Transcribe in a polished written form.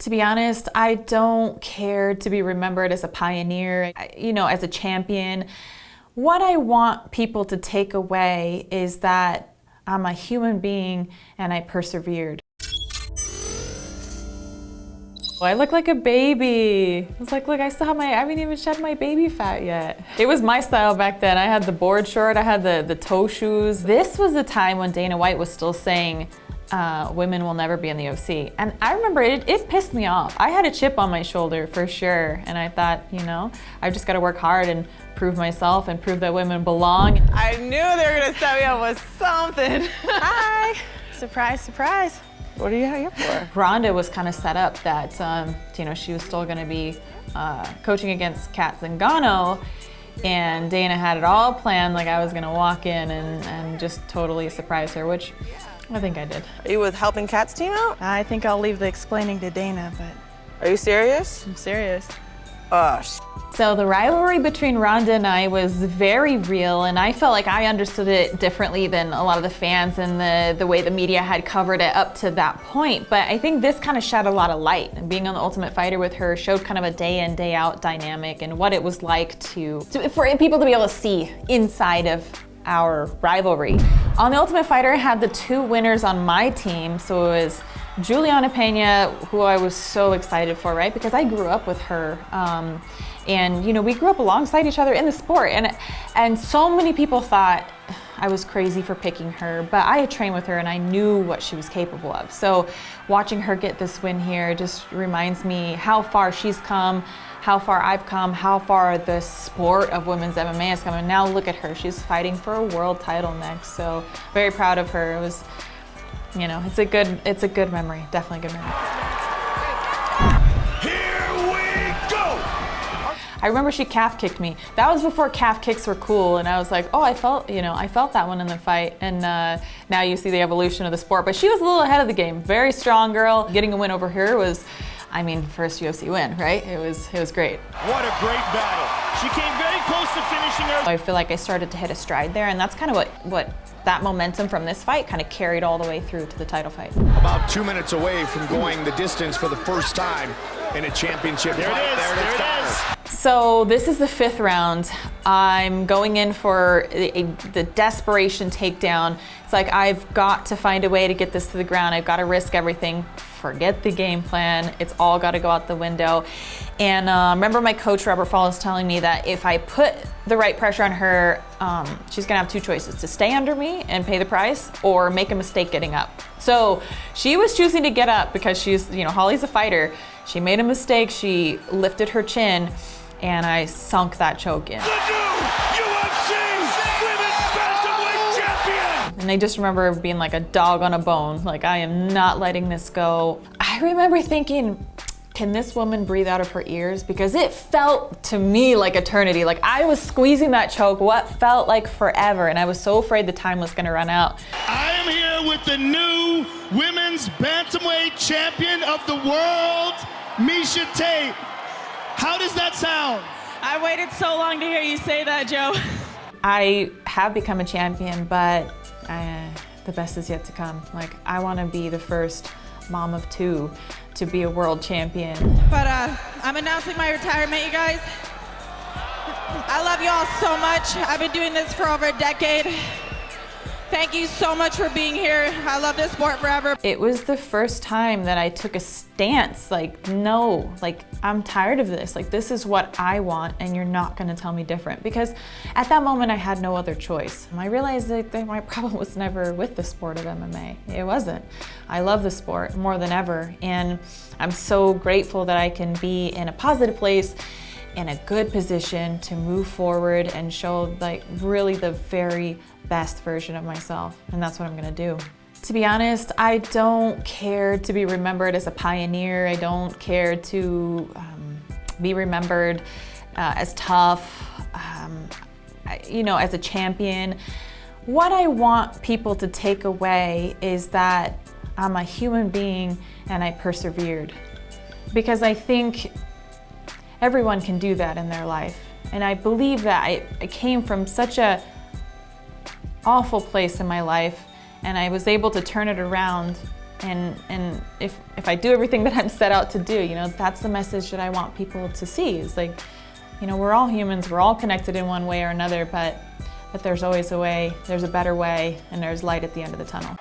To be honest, I don't care to be remembered as a pioneer, as a champion. What I want people to take away is that I'm a human being and I persevered. I look like a baby. I was like, look, I haven't even shed my baby fat yet. It was my style back then. I had the board short, I had the toe shoes. This was the time when Dana White was still saying, women will never be in the OC. And I remember it pissed me off. I had a chip on my shoulder for sure. And I thought, I've just got to work hard and prove myself and prove that women belong. I knew they were gonna set me up with something. Hi. Surprise, surprise. What are you here for? Ronda was kind of set up that, she was still gonna be coaching against Kat Zingano. And Dana had it all planned, like I was gonna walk in and just totally surprise her, which I think I did. Are you with helping Kat's team out? I think I'll leave the explaining to Dana, but... Are you serious? I'm serious. So the rivalry between Ronda and I was very real, and I felt like I understood it differently than a lot of the fans and the way the media had covered it up to that point. But I think this kind of shed a lot of light. And being on The Ultimate Fighter with her showed kind of a day in, day out dynamic and what it was like for people to be able to see inside of our rivalry. On The Ultimate Fighter, I had the two winners on my team. So it was Juliana Pena, who I was so excited for, right? Because I grew up with her. And we grew up alongside each other in the sport. And so many people thought I was crazy for picking her, but I had trained with her and I knew what she was capable of. So watching her get this win here just reminds me how far she's come, how far I've come, how far the sport of women's MMA has come. And now look at her, she's fighting for a world title next. So very proud of her. It was, it's a good memory, definitely a good memory. I remember she calf kicked me. That was before calf kicks were cool, and I was like, oh, I felt that one in the fight. And now you see the evolution of the sport. But she was a little ahead of the game. Very strong girl. Getting a win over her was, first UFC win, right? It was great. What a great battle. She came very close to finishing her. I feel like I started to hit a stride there, and that's kind of what that momentum from this fight kind of carried all the way through to the title fight. About 2 minutes away from going the distance for the first time in a championship fight. There it is. So this is the 5th round. I'm going in for the desperation takedown. It's like I've got to find a way to get this to the ground. I've got to risk everything. Forget the game plan. It's all got to go out the window. And remember my coach, Robert Fall, is telling me that if I put the right pressure on her, she's gonna have 2 choices: to stay under me and pay the price, or make a mistake getting up. So she was choosing to get up because she's, Holly's a fighter. She made a mistake, she lifted her chin, and I sunk that choke in. The new UFC Women's Bantamweight Champion! And I just remember being like a dog on a bone, like I am not letting this go. I remember thinking, can this woman breathe out of her ears? Because it felt to me like eternity. Like I was squeezing that choke what felt like forever, and I was so afraid the time was gonna run out. I am here with the new Women's Bantamweight Champion of the world, Miesha Tate. How does that sound? I waited so long to hear you say that, Joe. I have become a champion, but the best is yet to come. Like, I want to be the first mom of 2 to be a world champion. But I'm announcing my retirement, you guys. I love you all so much. I've been doing this for over a decade. Thank you so much for being here. I love this sport forever. It was the first time that I took a stance, like, no, like, I'm tired of this. Like, this is what I want, and you're not gonna tell me different. Because at that moment, I had no other choice. And I realized that my problem was never with the sport of MMA. It wasn't. I love the sport more than ever. And I'm so grateful that I can be in a positive place, in a good position to move forward and show, like, really the very best version of myself, and that's what I'm gonna do. To be honest, I don't care to be remembered as a pioneer. I don't care to be remembered as tough, as a champion. What I want people to take away is that I'm a human being and I persevered. Because I think everyone can do that in their life. And I believe that I came from such a awful place in my life, and I was able to turn it around And if I do everything that I'm set out to do, you know, that's the message that I want people to see. Is like, you know, we're all humans, we're all connected in one way or another, but there's always a way, there's a better way, and there's light at the end of the tunnel.